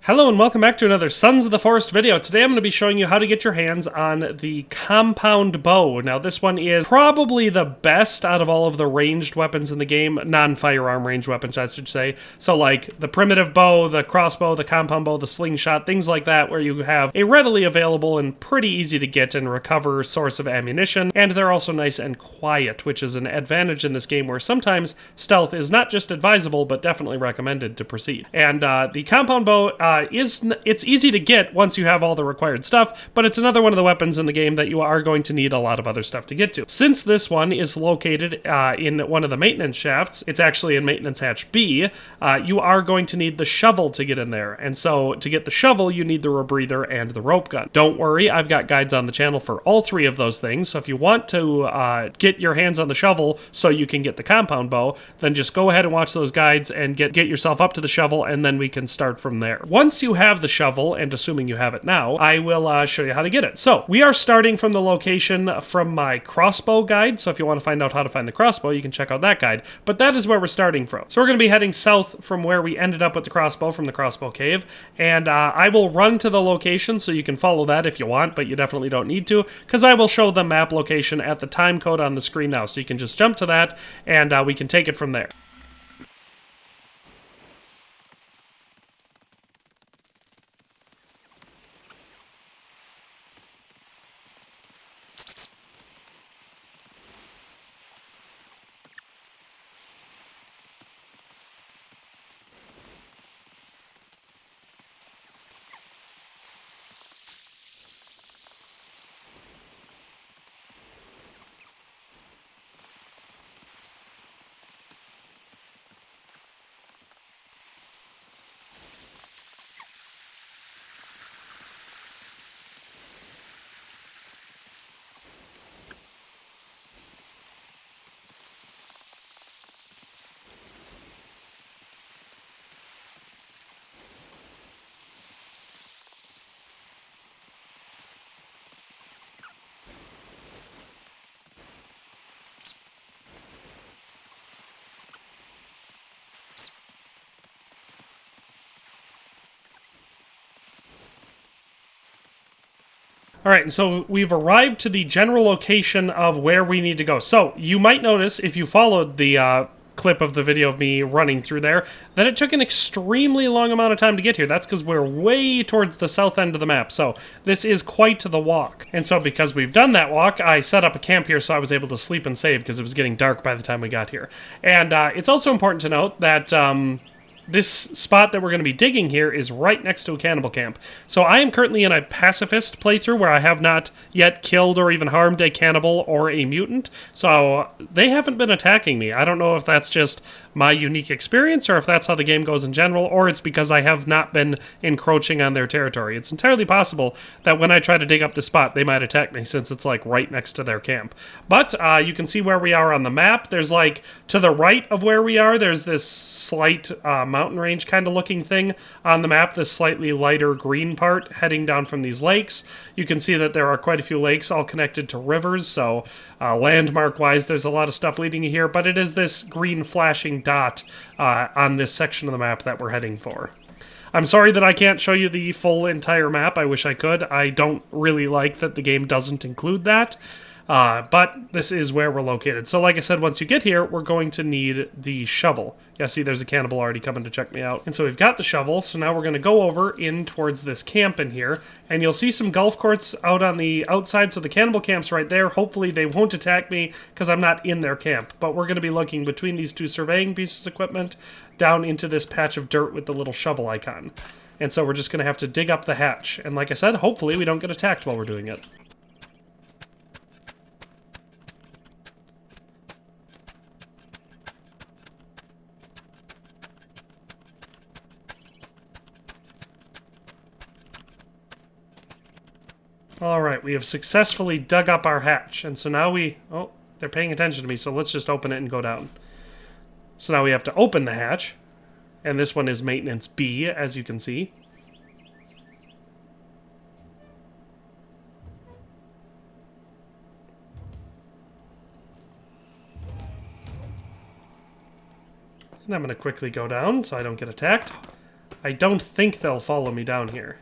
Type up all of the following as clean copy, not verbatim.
Hello and welcome back to another Sons of the Forest video. Today I'm going to be showing you how to get your hands on the compound bow. Now this one is probably the best out of all of the ranged weapons in the game, non-firearm ranged weapons I should say. So like the primitive bow, the crossbow, the compound bow, the slingshot, things like that where you have a readily available and pretty easy to get and recover source of ammunition. And they're also nice and quiet, which is an advantage in this game where sometimes stealth is not just advisable but definitely recommended to proceed. And the compound bow it's easy to get once you have all the required stuff, but it's another one of the weapons in the game that you are going to need a lot of other stuff to get to. Since this one is located in one of the maintenance shafts, it's actually in maintenance hatch B, you are going to need the shovel to get in there. And so to get the shovel, you need the rebreather and the rope gun. Don't worry, I've got guides on the channel for all three of those things. So if you want to get your hands on the shovel so you can get the compound bow, then just go ahead and watch those guides and get yourself up to the shovel, and then we can start from there. Once you have the shovel, and assuming you have it now, I will show you how to get it. So we are starting from the location from my crossbow guide. So if you want to find out how to find the crossbow, you can check out that guide. But that is where we're starting from. So we're going to be heading south from where we ended up with the crossbow, from the crossbow cave. And I will run to the location so you can follow that if you want, but you definitely don't need to, because I will show the map location at the time code on the screen now. So you can just jump to that and we can take it from there. Alright, and so we've arrived to the general location of where we need to go. So, you might notice, if you followed the clip of the video of me running through there, that it took an extremely long amount of time to get here. That's because we're way towards the south end of the map, so this is quite the walk. And so because we've done that walk, I set up a camp here so I was able to sleep and save because it was getting dark by the time we got here. And it's also important to note that this spot that we're going to be digging here is right next to a cannibal camp. So I am currently in a pacifist playthrough where I have not yet killed or even harmed a cannibal or a mutant. So they haven't been attacking me. I don't know if that's just my unique experience or if that's how the game goes in general, or it's because I have not been encroaching on their territory. It's entirely possible that when I try to dig up the spot, they might attack me since it's like right next to their camp. But you can see where we are on the map. There's like to the right of where we are, there's this slight mountain range kind of looking thing on the map, this slightly lighter green part heading down from these lakes. You can see that there are quite a few lakes all connected to rivers, so landmark wise there's a lot of stuff leading you here, but it is this green flashing dot on this section of the map that we're heading for. I'm sorry that I can't show you the full entire map. I wish I could. I don't really like that the game doesn't include that. But this is where we're located. So like I said, once you get here, we're going to need the shovel. Yeah, see, there's a cannibal already coming to check me out. And so we've got the shovel, so now we're going to go over in towards this camp in here. And you'll see some golf courts out on the outside, so the cannibal camp's right there. Hopefully they won't attack me because I'm not in their camp. But we're going to be looking between these two surveying pieces of equipment down into this patch of dirt with the little shovel icon. And so we're just going to have to dig up the hatch. And like I said, hopefully we don't get attacked while we're doing it. Alright, we have successfully dug up our hatch, and so now oh, they're paying attention to me, so let's just open it and go down. So now we have to open the hatch, and this one is maintenance B, as you can see. And I'm going to quickly go down so I don't get attacked. I don't think they'll follow me down here.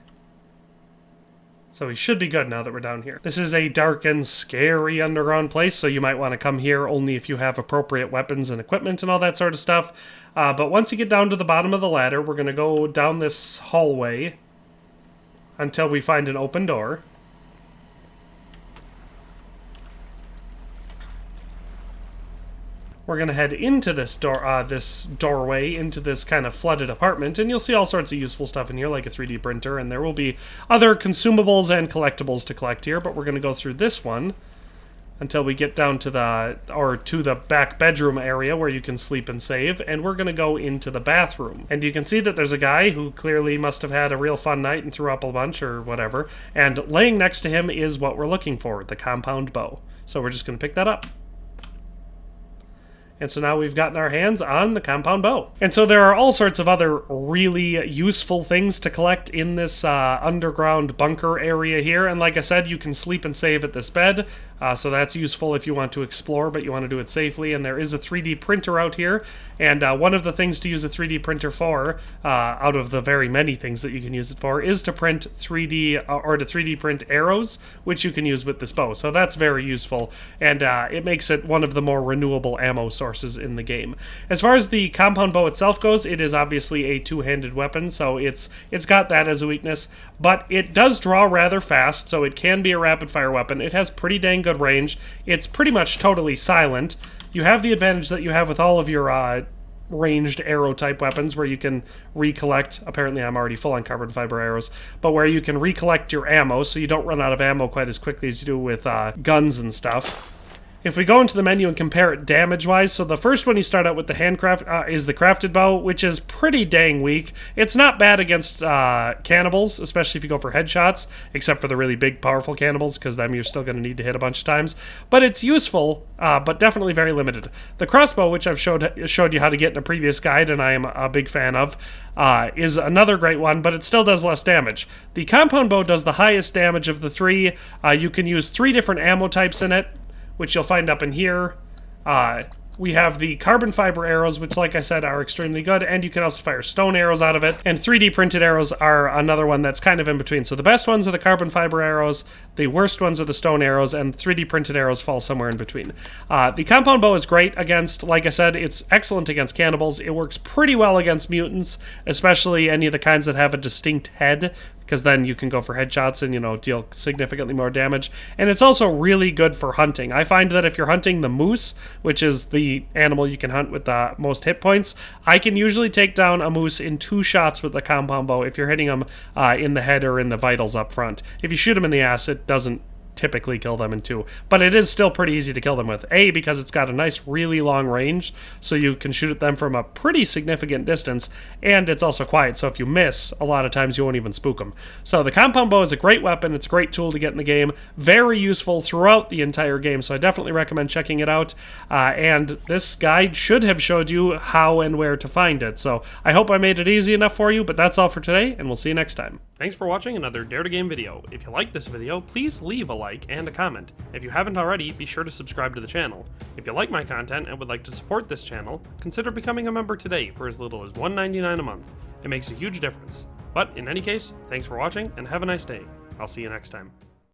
So we should be good now that we're down here. This is a dark and scary underground place, so you might want to come here only if you have appropriate weapons and equipment and all that sort of stuff. But once you get down to the bottom of the ladder, we're going to go down this hallway until we find an open door. We're going to head into this doorway, into this kind of flooded apartment, and you'll see all sorts of useful stuff in here, like a 3D printer, and there will be other consumables and collectibles to collect here, but we're going to go through this one until we get down to the back bedroom area where you can sleep and save, and we're going to go into the bathroom. And you can see that there's a guy who clearly must have had a real fun night and threw up a bunch or whatever, and laying next to him is what we're looking for, the compound bow. So we're just going to pick that up. And so now we've gotten our hands on the compound bow. And so there are all sorts of other really useful things to collect in this underground bunker area here. And like I said, you can sleep and save at this bed. So that's useful if you want to explore, but you want to do it safely. And there is a 3D printer out here. And one of the things to use a 3D printer for, out of the very many things that you can use it for, is to print to 3D print arrows, which you can use with this bow. So that's very useful. And it makes it one of the more renewable ammo sources in the game. As far as the compound bow itself goes, it is obviously a two-handed weapon, so it's got that as a weakness, but it does draw rather fast, so it can be a rapid-fire weapon. It has pretty dang good range. It's pretty much totally silent. You have the advantage that you have with all of your ranged arrow type weapons where you can recollect, apparently I'm already full on carbon fiber arrows, but where you can recollect your ammo so you don't run out of ammo quite as quickly as you do with guns and stuff. If we go into the menu and compare it damage-wise, so the first one you start out with the handcraft is the crafted bow, which is pretty dang weak. It's not bad against cannibals, especially if you go for headshots, except for the really big, powerful cannibals, because them you're still going to need to hit a bunch of times. But it's useful, but definitely very limited. The crossbow, which I've showed you how to get in a previous guide, and I am a big fan of, is another great one, but it still does less damage. The compound bow does the highest damage of the three. You can use 3 different ammo types in it, which you'll find up in here. We have the carbon fiber arrows, which, like I said, are extremely good, and you can also fire stone arrows out of it. And 3D printed arrows are another one that's kind of in between. So the best ones are the carbon fiber arrows, the worst ones are the stone arrows, and 3D printed arrows fall somewhere in between. The compound bow is great against, like I said, it's excellent against cannibals. It works pretty well against mutants, especially any of the kinds that have a distinct head, because then you can go for headshots and, you know, deal significantly more damage. And it's also really good for hunting. I find that if you're hunting the moose, which is the animal you can hunt with the most hit points, I can usually take down a moose in 2 shots with the compound bow if you're hitting them in the head or in the vitals up front. If you shoot them in the ass, it doesn't typically kill them in 2, but it is still pretty easy to kill them with. A, because it's got a nice really long range, so you can shoot at them from a pretty significant distance, and it's also quiet, so if you miss, a lot of times you won't even spook them. So the compound bow is a great weapon. It's a great tool to get in the game, very useful throughout the entire game, so I definitely recommend checking it out. And this guide should have showed you how and where to find it, so I hope I made it easy enough for you. But that's all for today, and we'll see you next time. Thanks for watching another Dare to Game video. If you liked this video, please leave a like and a comment. If you haven't already, be sure to subscribe to the channel. If you like my content and would like to support this channel, consider becoming a member today for as little as $1.99 a month. It makes a huge difference. But in any case, thanks for watching and have a nice day. I'll see you next time.